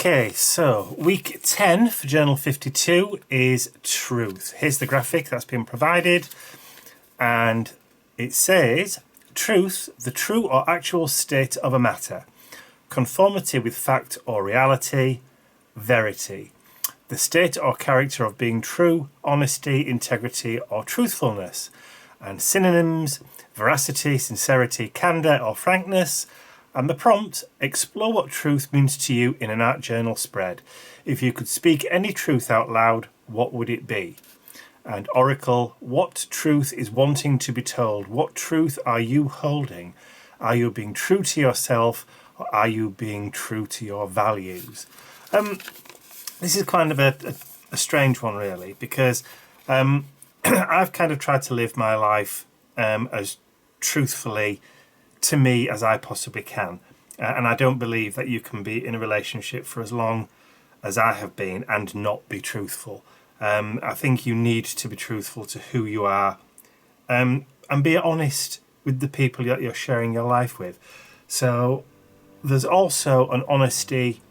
Okay, so week 10 for Journal 52 is truth. Here's the graphic that's been provided, and it says, truth, the true or actual state of a matter. Conformity with fact or reality. Verity, the state or character of being true, honesty, integrity or truthfulness. And synonyms, veracity, sincerity, candour or frankness. And the prompt, explore what truth means to you in an art journal spread. If you could speak any truth out loud, what would it be? And oracle, what truth is wanting to be told? What truth are you holding? Are you being true to yourself, or are you being true to your values? This is kind of a strange one, really, because I've kind of tried to live my life as truthfully to me as I possibly can. And I don't believe that you can be in a relationship for as long as I have been and not be truthful. I think you need to be truthful to who you are, and be honest with the people that you're sharing your life with. So there's also an honesty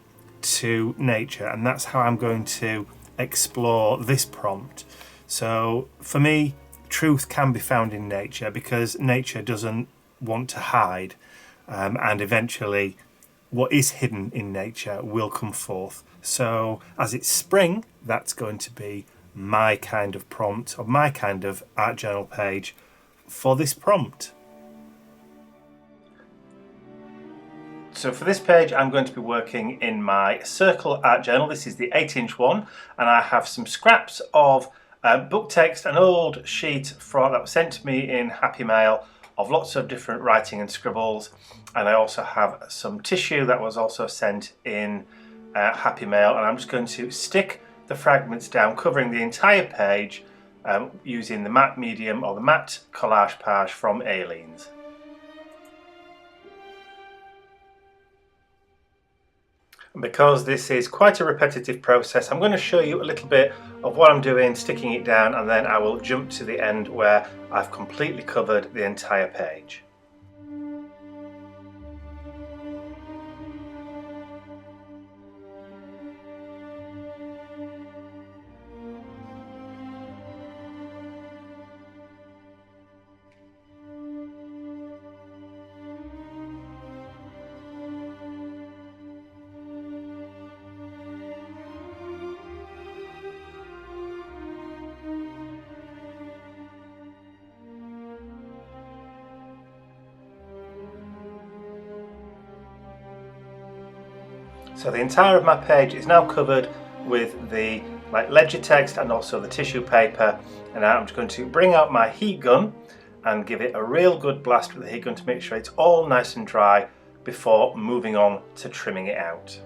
to nature, and that's how I'm going to explore this prompt. So for me, truth can be found in nature because nature doesn't want to hide, and eventually what is hidden in nature will come forth. So as it's spring, that's going to be my kind of prompt, or my kind of art journal page for this prompt. So for this page, I'm going to be working in my circle art journal. This is the 8-inch one, and I have some scraps of book text, an old sheet that was sent to me in Happy Mail of lots of different writing and scribbles, and I also have some tissue that was also sent in Happy Mail, and I'm just going to stick the fragments down, covering the entire page using the matte medium or the matte collage page from Aleen's. Because this is quite a repetitive process, I'm going to show you a little bit of what I'm doing, sticking it down, and then I will jump to the end where I've completely covered the entire page. So the entire of my page is now covered with the ledger text and also the tissue paper, and now I'm just going to bring out my heat gun and give it a real good blast with the heat gun to make sure it's all nice and dry before moving on to trimming it out.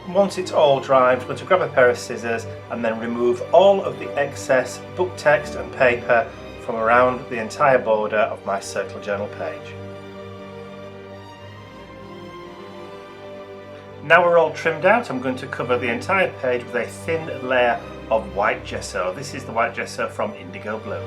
Once it's all dry, I'm going to grab a pair of scissors and then remove all of the excess book text and paper from around the entire border of my circle journal page. Now we're all trimmed out, I'm going to cover the entire page with a thin layer of white gesso. This is the white gesso from Indigo Blue.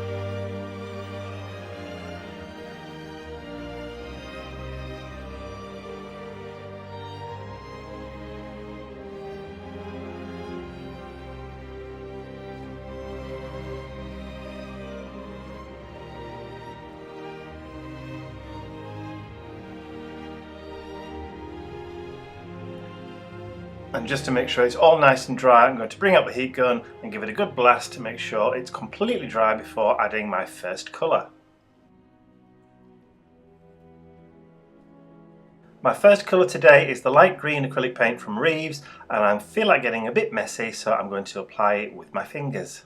And just to make sure it's all nice and dry, I'm going to bring out the heat gun and give it a good blast to make sure it's completely dry before adding my first colour. My first colour today is the light green acrylic paint from Reeves, and I feel like getting a bit messy, so I'm going to apply it with my fingers.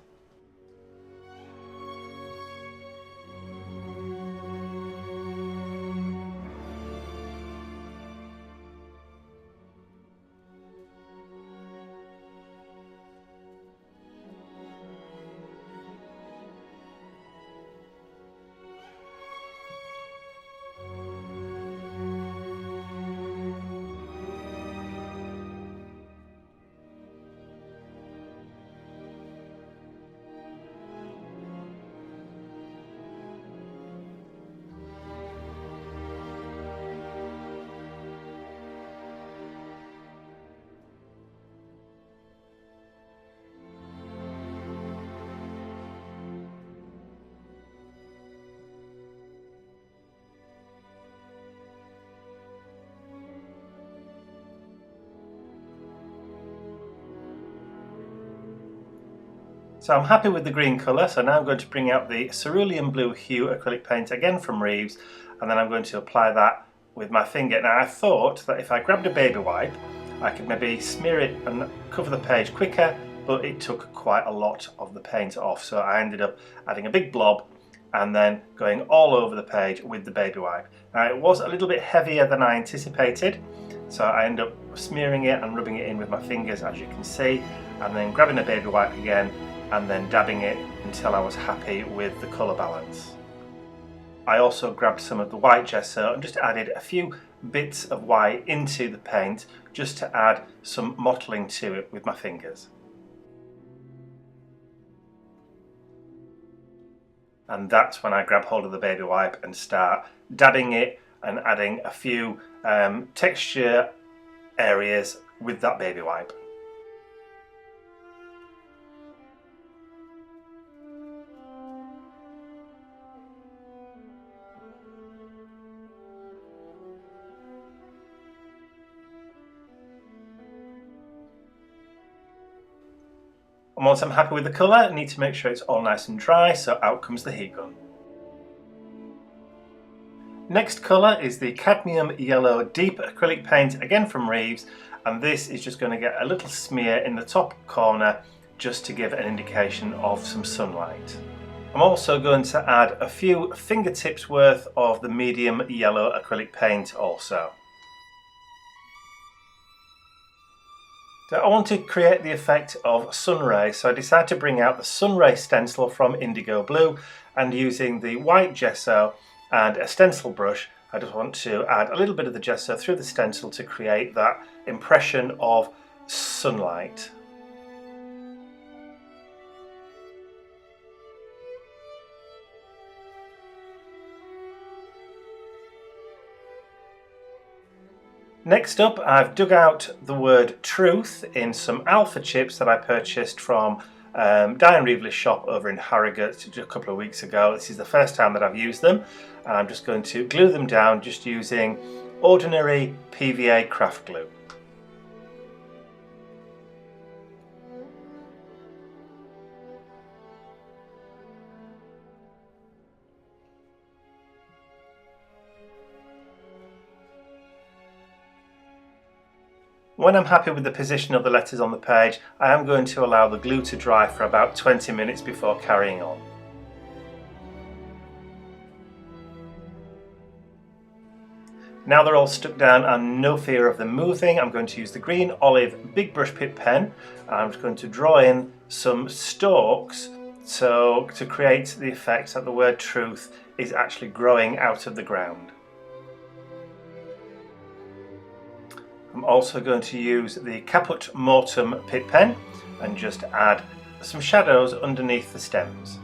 So I'm happy with the green colour, so now I'm going to bring out the cerulean blue hue acrylic paint again from Reeves, and then I'm going to apply that with my finger. Now I thought that if I grabbed a baby wipe I could maybe smear it and cover the page quicker, but it took quite a lot of the paint off, so I ended up adding a big blob and then going all over the page with the baby wipe. Now it was a little bit heavier than I anticipated, so I ended up smearing it and rubbing it in with my fingers, as you can see, and then grabbing a baby wipe again and then dabbing it until I was happy with the colour balance. I also grabbed some of the white gesso and just added a few bits of white into the paint just to add some mottling to it with my fingers. And that's when I grab hold of the baby wipe and start dabbing it and adding a few texture areas with that baby wipe. And once I'm happy with the colour, I need to make sure it's all nice and dry, so out comes the heat gun. Next colour is the cadmium yellow deep acrylic paint, again from Reeves, and this is just going to get a little smear in the top corner just to give an indication of some sunlight. I'm also going to add a few fingertips worth of the medium yellow acrylic paint also. So I want to create the effect of sunray, so I decided to bring out the sunray stencil from Indigo Blue, and using the white gesso and a stencil brush I just want to add a little bit of the gesso through the stencil to create that impression of sunlight. Next up, I've dug out the word truth in some alpha chips that I purchased from Diane Reevely's shop over in Harrogate a couple of weeks ago. This is the first time that I've used them, and I'm just going to glue them down just using ordinary PVA craft glue. When I'm happy with the position of the letters on the page, I am going to allow the glue to dry for about 20 minutes before carrying on. Now they're all stuck down and no fear of them moving, I'm going to use the green olive big brush tip pen. I'm just going to draw in some stalks to create the effect that the word truth is actually growing out of the ground. I'm also going to use the Caput Mortem Pit Pen and just add some shadows underneath the stems.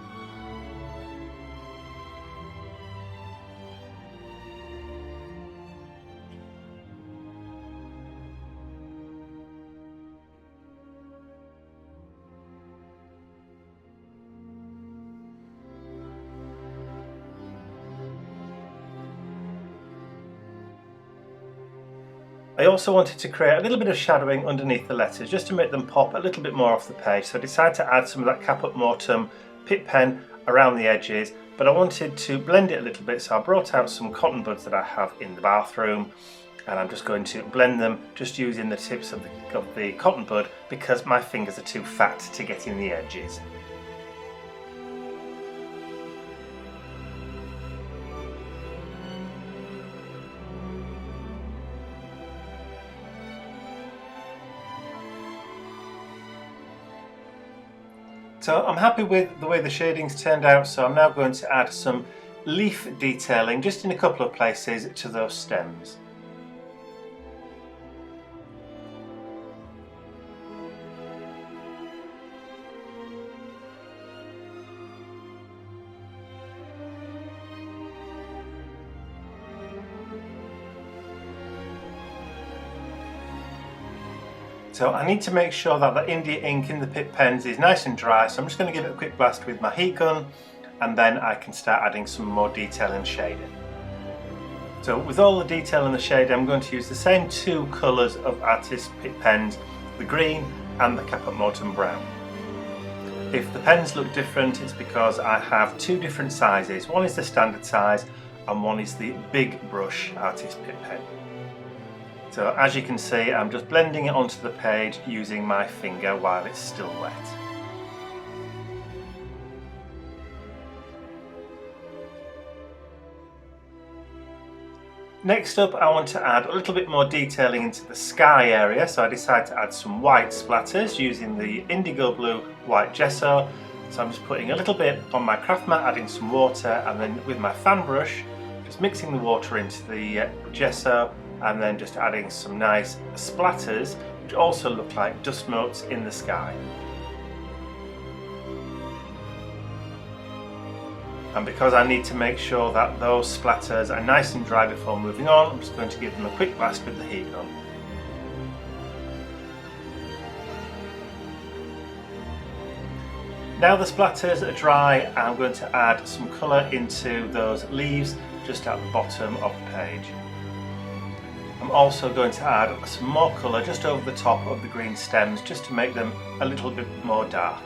I also wanted to create a little bit of shadowing underneath the letters just to make them pop a little bit more off the page, so I decided to add some of that Caput Mortem Pit Pen around the edges, but I wanted to blend it a little bit, so I brought out some cotton buds that I have in the bathroom, and I'm just going to blend them just using the tips of the cotton bud because my fingers are too fat to get in the edges. So I'm happy with the way the shading's turned out, so I'm now going to add some leaf detailing just in a couple of places to those stems. So I need to make sure that the India ink in the pit pens is nice and dry, so I'm just going to give it a quick blast with my heat gun and then I can start adding some more detail and shading. So with all the detail and the shading, I'm going to use the same two colours of artist pit pens, the green and the Caput Mortem brown. If the pens look different, it's because I have two different sizes. One is the standard size and one is the big brush artist pick pen. So as you can see, I'm just blending it onto the page using my finger while it's still wet. Next up, I want to add a little bit more detailing into the sky area, so I decided to add some white splatters using the indigo blue white gesso. So I'm just putting a little bit on my craft mat, adding some water, and then with my fan brush, just mixing the water into the gesso, and then just adding some nice splatters, which also look like dust motes in the sky. And because I need to make sure that those splatters are nice and dry before moving on, I'm just going to give them a quick blast with the heat gun. Now the splatters are dry, I'm going to add some colour into those leaves just at the bottom of the page. I'm also going to add some more colour just over the top of the green stems, just to make them a little bit more dark.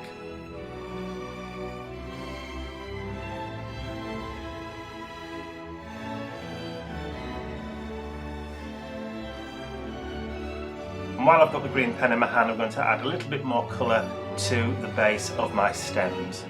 And while I've got the green pen in my hand, I'm going to add a little bit more colour to the base of my stems.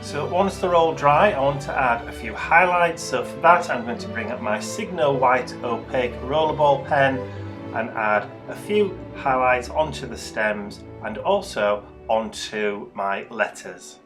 So once they're all dry, I want to add a few highlights. So for that, I'm going to bring up my Signo White Opaque Rollerball pen and add a few highlights onto the stems and also onto my letters.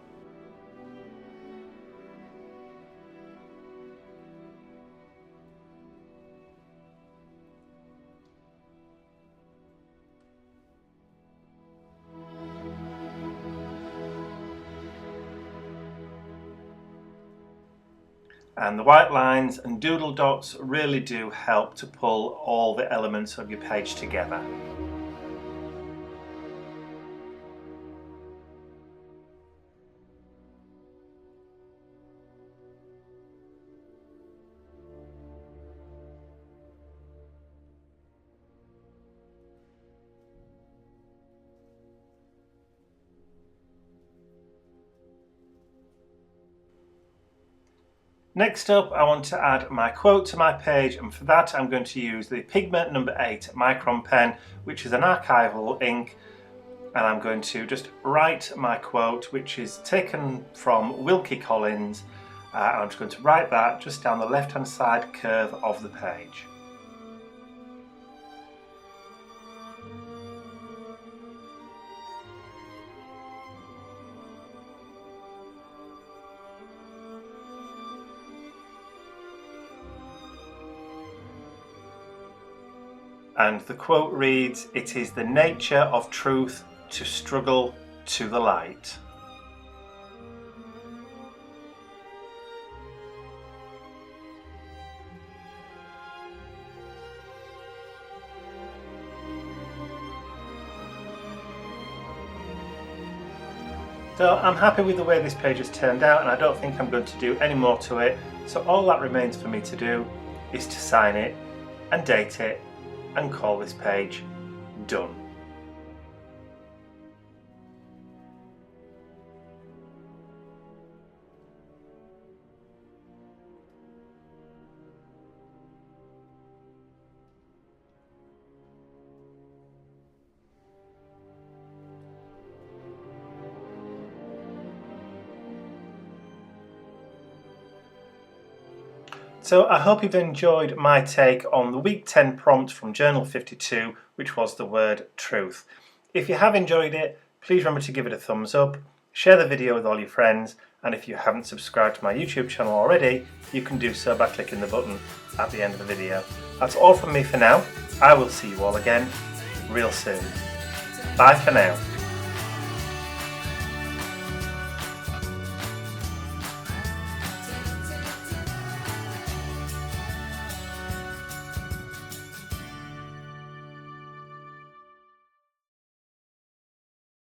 And the white lines and doodle dots really do help to pull all the elements of your page together. Next up, I want to add my quote to my page, and for that I'm going to use the Pigment number 8 micron pen, which is an archival ink, and I'm going to just write my quote, which is taken from Wilkie Collins, and I'm just going to write that just down the left hand side curve of the page. And the quote reads, "It is the nature of truth to struggle to the light." So I'm happy with the way this page has turned out, and I don't think I'm going to do any more to it. So all that remains for me to do is to sign it and date it and call this page done. So I hope you've enjoyed my take on the week 10 prompt from Journal52, which was the word truth. If you have enjoyed it, please remember to give it a thumbs up, share the video with all your friends, and if you haven't subscribed to my YouTube channel already, you can do so by clicking the button at the end of the video. That's all from me for now. I will see you all again real soon. Bye for now.